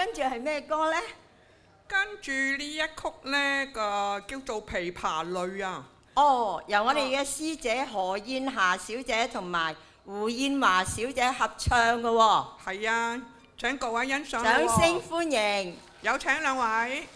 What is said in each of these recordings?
跟住係咩歌呢？跟住呢一曲呢個叫做《琵琶淚》啊。哦，由我哋嘅師姐何燕霞小姐同埋胡燕華小姐合唱嘅喎。係啊，請各位欣賞。掌聲歡迎。有請兩位。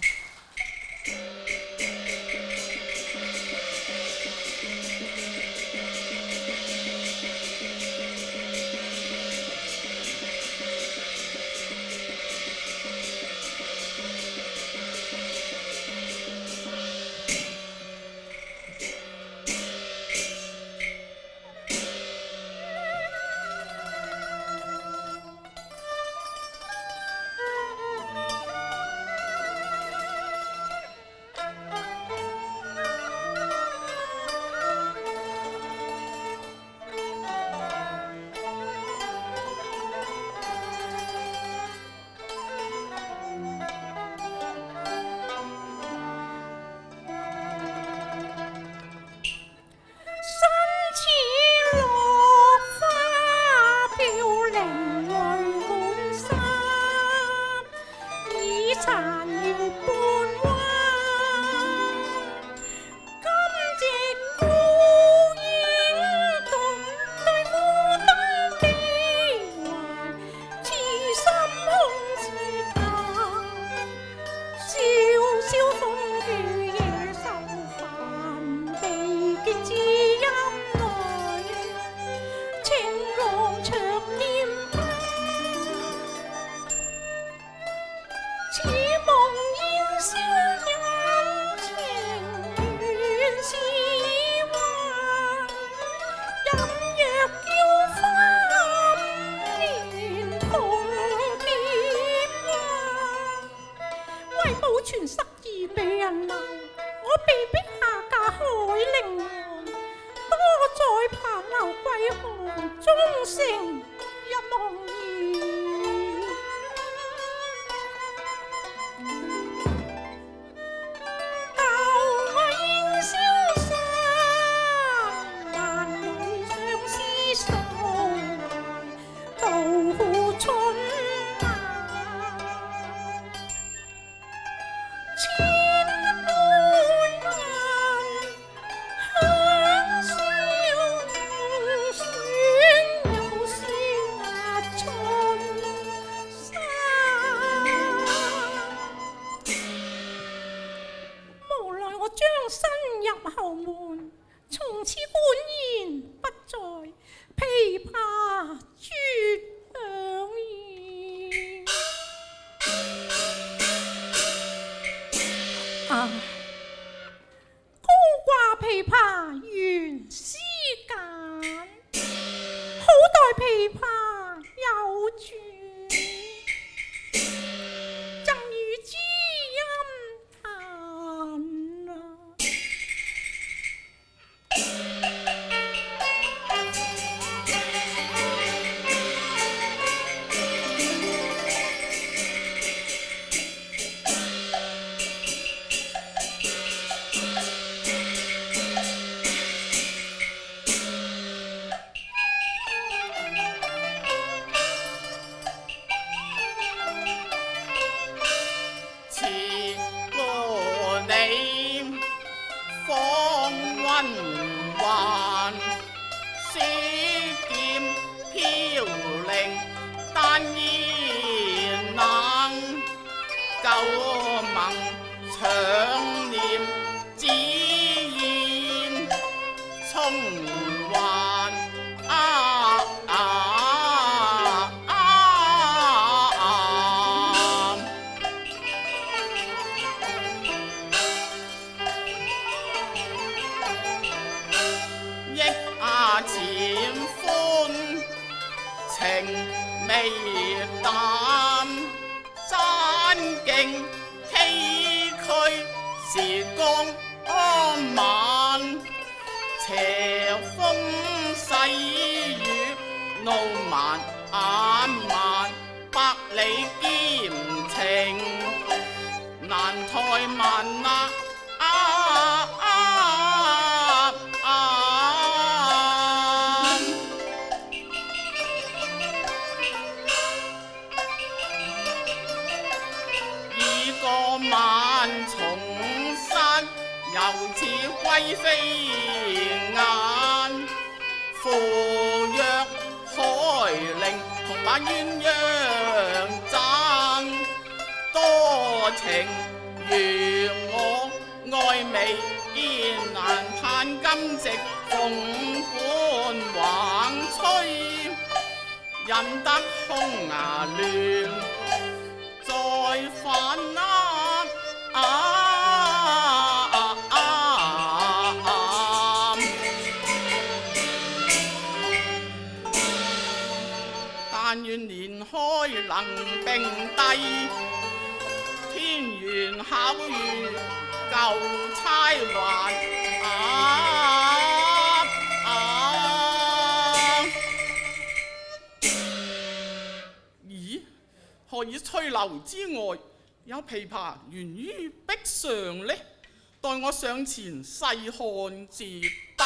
似貴妃眼，扶若海玲同把鴛鴦爭，多情如我愛美燕難盼今夕鳳冠橫吹，引得匈牙亂再犯但願連開能並蒂，天緣巧遇舊釵還咦？何以翠樓之外有琵琶懸於壁上呢？待我上前細看至得。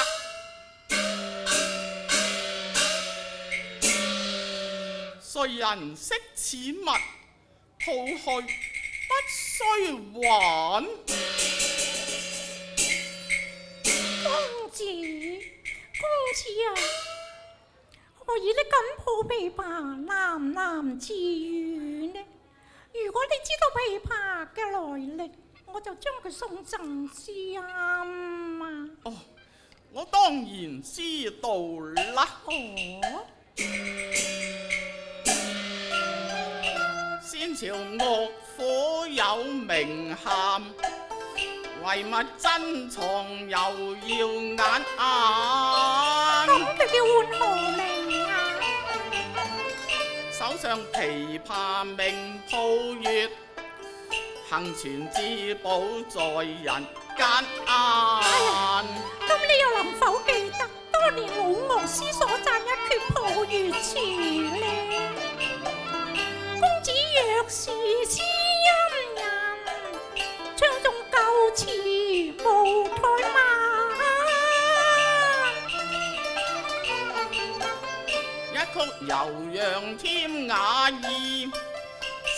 誰人識此物？抱去不須還。公子啊，何以你敢抱琵琶喃喃自語呢？如果你知道琵琶嘅來歷，我就將佢送贈先啊！哦，我當然知道啦。哦，先朝樂府有名喊，唯物珍藏又耀眼。咁佢叫喚何名啊？手上琵琶名抱月，幸傳至寶在人間。咁你又能否記得當年老樂師所讚一闕抱月詞呢？公子若是知音人，唱誦舊詞無怠慢。一曲悠揚添雅意，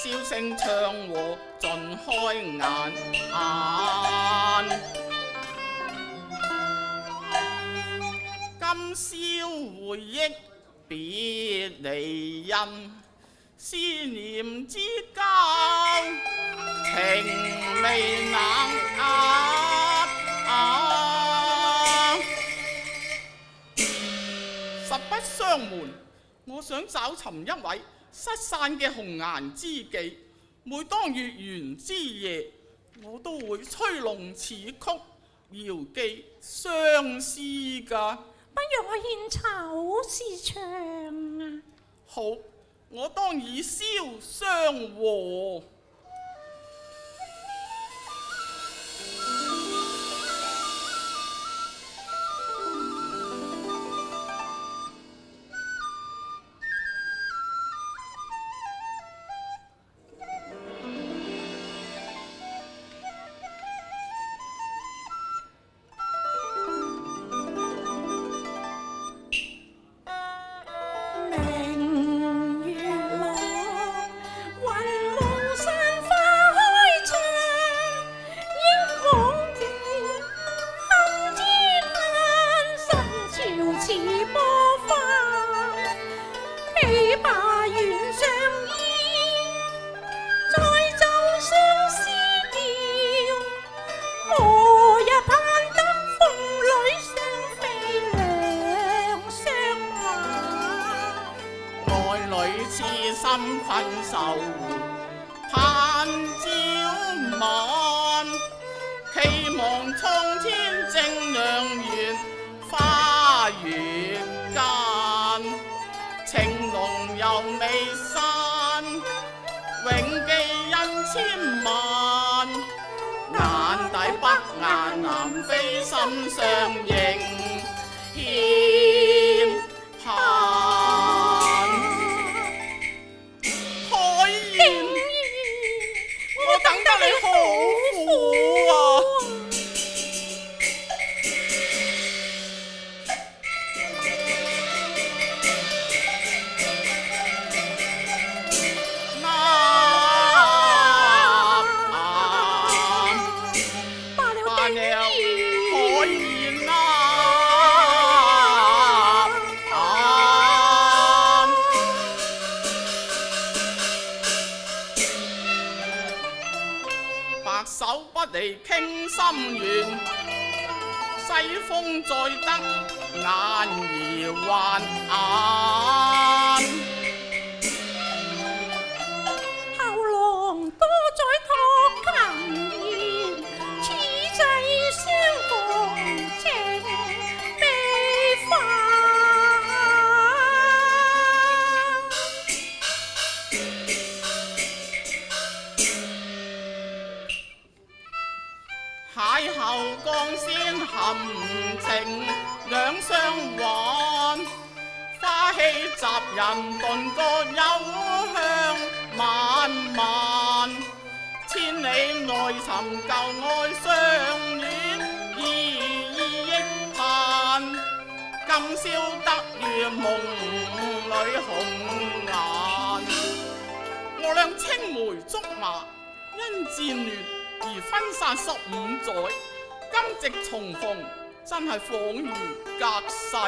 簫聲唱和盡開顏。今宵回憶別離人，思念之交情未能實不相瞞，我想找尋一位失散嘅紅顏知己，每當月圓之夜，我都會吹弄此曲，遙寄相思㗎。不如我獻醜試唱啊！好，我當以簫相和。心困愁，盼朝晚，期望蒼天正亮圓，花月間，情濃又未散，永記恩千萬，眼底北雁南飛心相認，牽盼。等得你好苦啊！罷了，地傾心願，西風再得眼兒還眼。後郎多在託琴言，此際相逢情未化。邂逅鋼仙含情兩相挽，花氣襲人頓覺幽香漫漫，千里內尋舊愛相戀，依依憶盼，今宵得遇夢裏紅顏。我倆青梅竹馬，因戰亂而分散15載，今夕重逢，真係恍如隔世啊！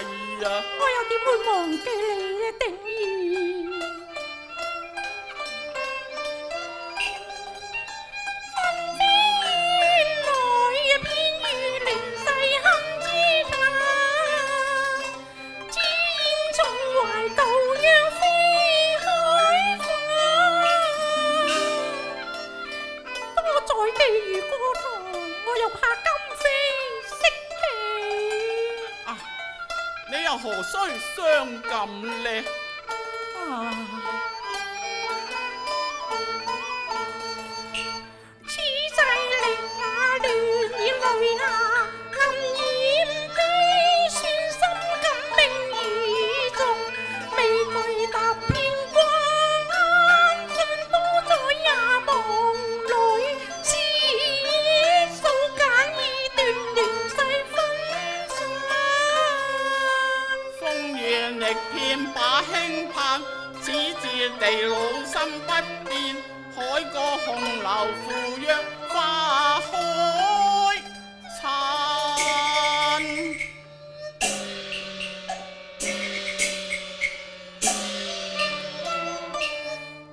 我又點會忘記你呢？定兒，分飛遠來，偏遇離世恨之間，只應從懷舊讓飛海翻。當我在地如過堂，我又怕今非昔比。啊，你又何須傷感呢？此際靈雅亂以淚下，暗掩悲酸，心感冰雨中，未懼踏遍關，盡多在也夢裏，思憶數簡已斷亂世分散。風雨力遍把輕盼，此致地老心不變，海過洪流扶若花開燦。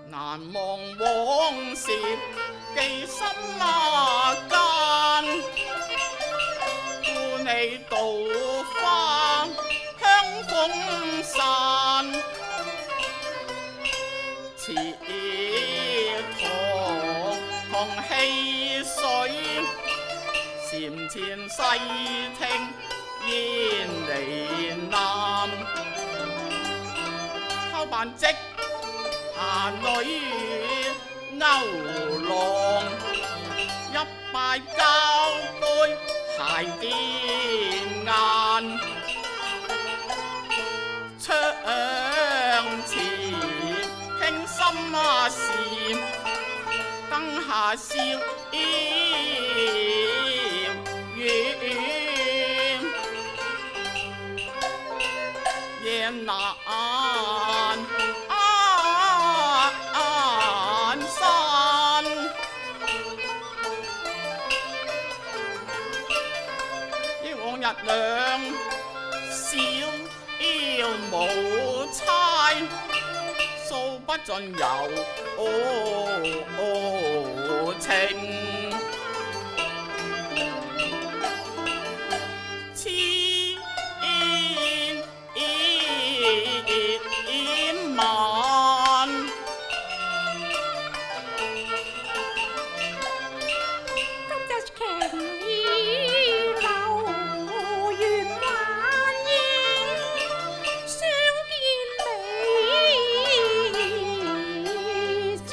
難忘往事記心間，故你稻花香風散，池塘同戲水，禪前細聽煙呢喃，偷辦織下女勾郎，一拜交杯鞋點眼，窗前傾心事，燈下笑語，夜難散。憶往日兩小無猜，訴不盡柔情。晚今日情意流緣幻影，相見美子。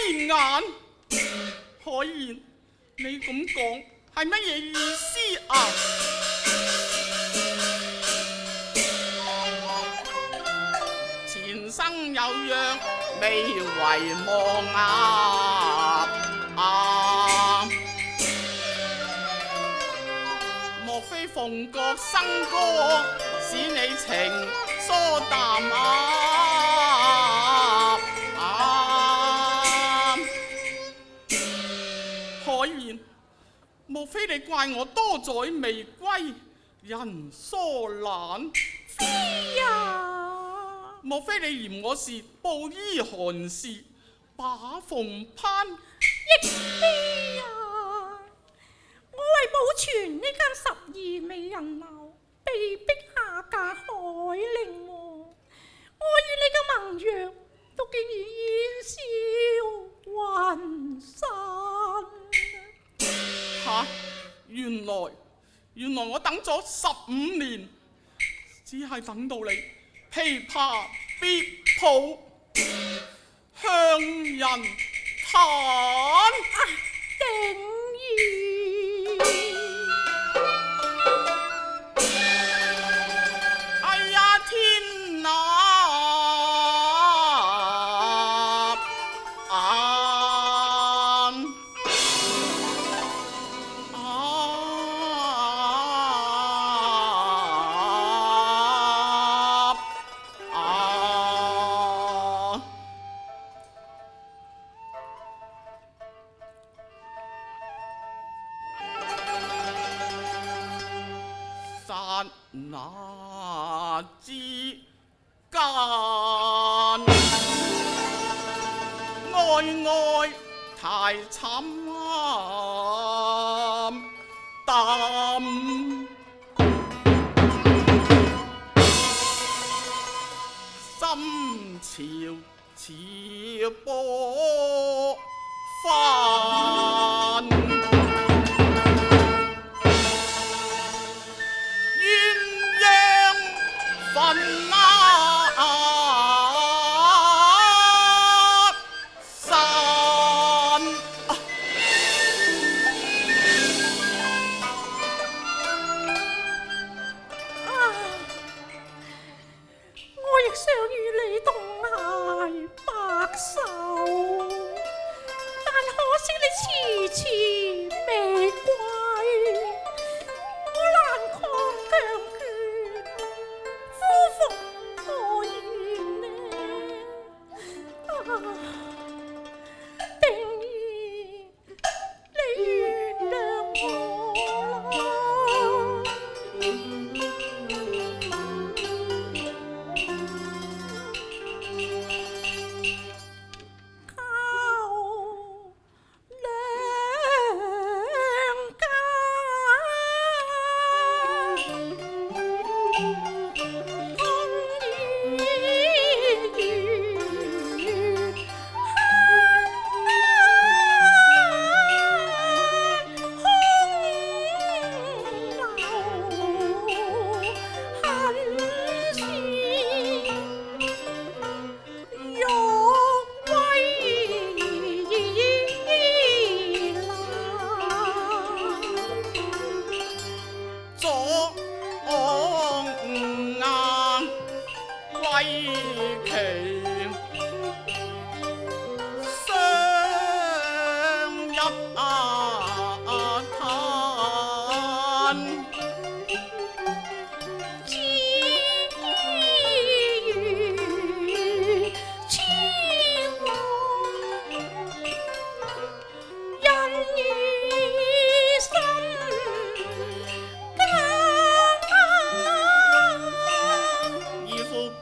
飛眼。海燕，你咁講係乜嘢意思啊？前生有約未遺忘啊！莫非鳳閣笙歌使你情疏淡海燕，莫非你怪我多載未歸，人疏懶？飛呀！莫非你嫌我是布衣寒士，把鳳攀？亦非呀！我為保存呢間12美人樓，被逼下嫁海陵王。我與你嘅盟約都竟然煙消雲散。嚇！原來我等咗15年，只係等到你琵琶別抱，向人彈。定意。哎呀天啊！剎那之間，愛愛太慘淡，心潮似波翻。想與你同偕白首，但可惜你遲遲未歸，我難抗強權，夫復何言呢？定意你原諒我啦。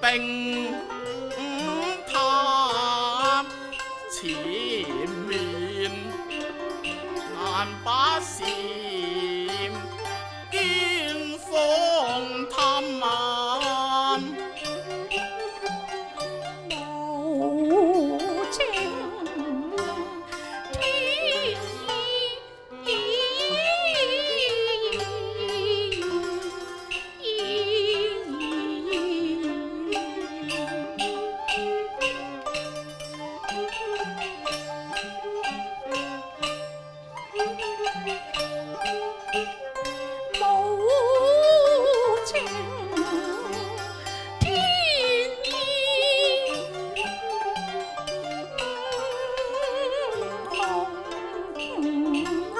並無情天意紅啊！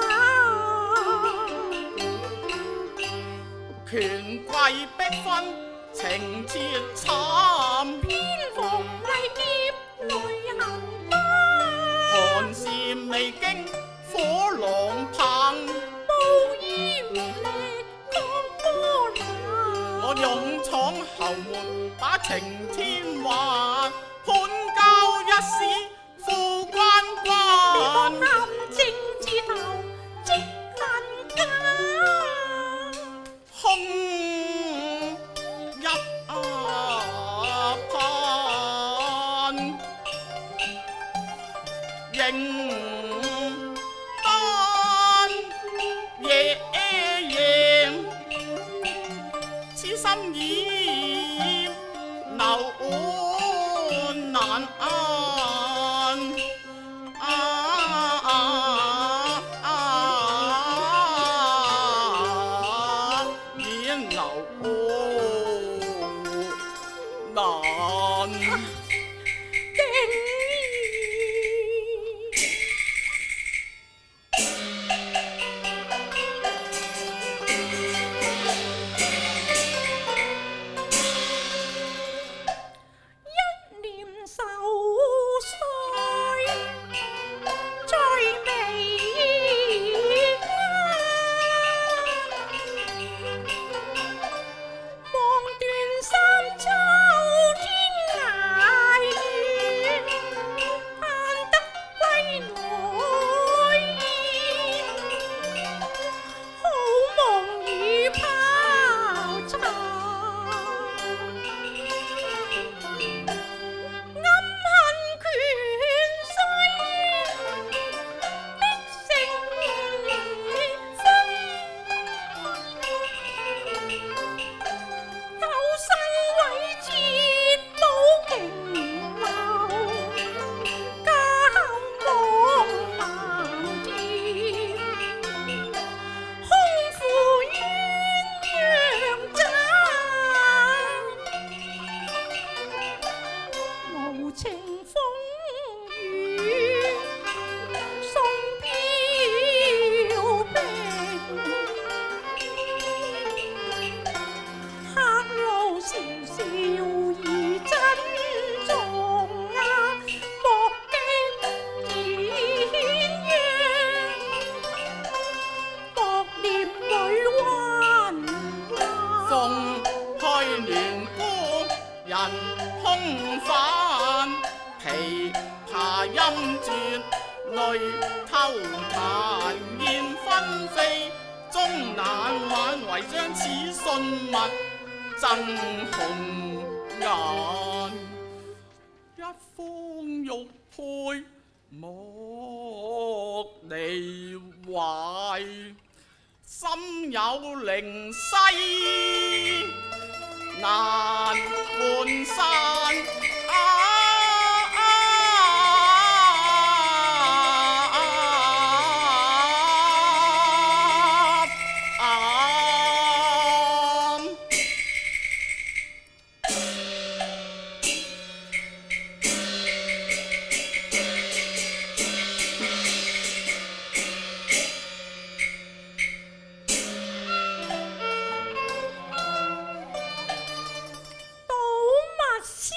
權貴逼婚，情切慘，偏逢危劫淚痕多，寒士未經火狼棒，無依無力抗波瀾。我勇闖後門，把情添還，判交一試負關關。陷阱之頭即恨家，空一盼，仍單夜夜，痴心意留難安。演留難。一念愁緒最美望斷三秋天涯月，盼得歸來好夢已拋塵。暗恨權勢逼成離婚，舊生毀節保瓊樓，家後望難填，空負鴛鴦枕。無情風雨送飄萍，黑路遙遙而珍重啊，莫驚天陽，莫念女彎彎。風開聯孤人空返，琵琶音絕淚偷彈，燕紛飛終難挽，唯將此信物贈紅顏。一方玉佩莫離懷，心有靈犀難換散。睹物思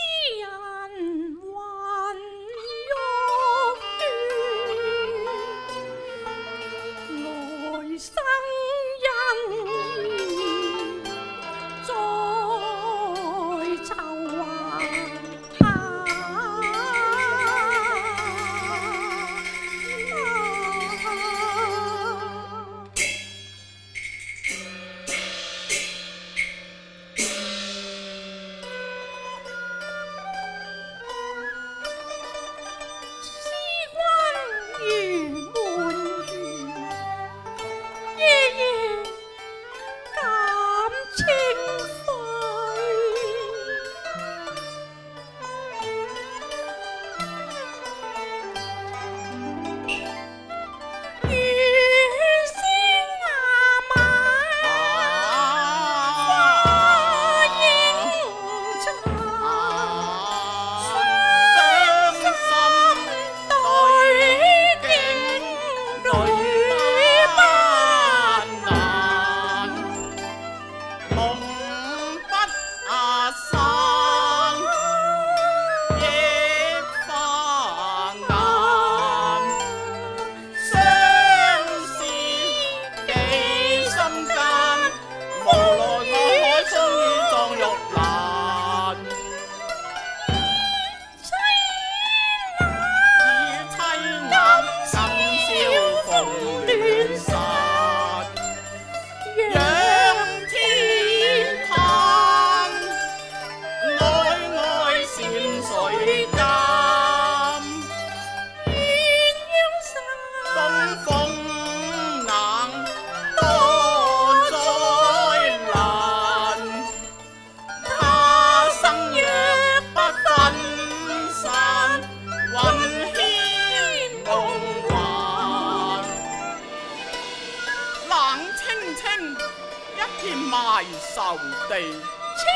一片埋仇地。青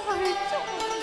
來在。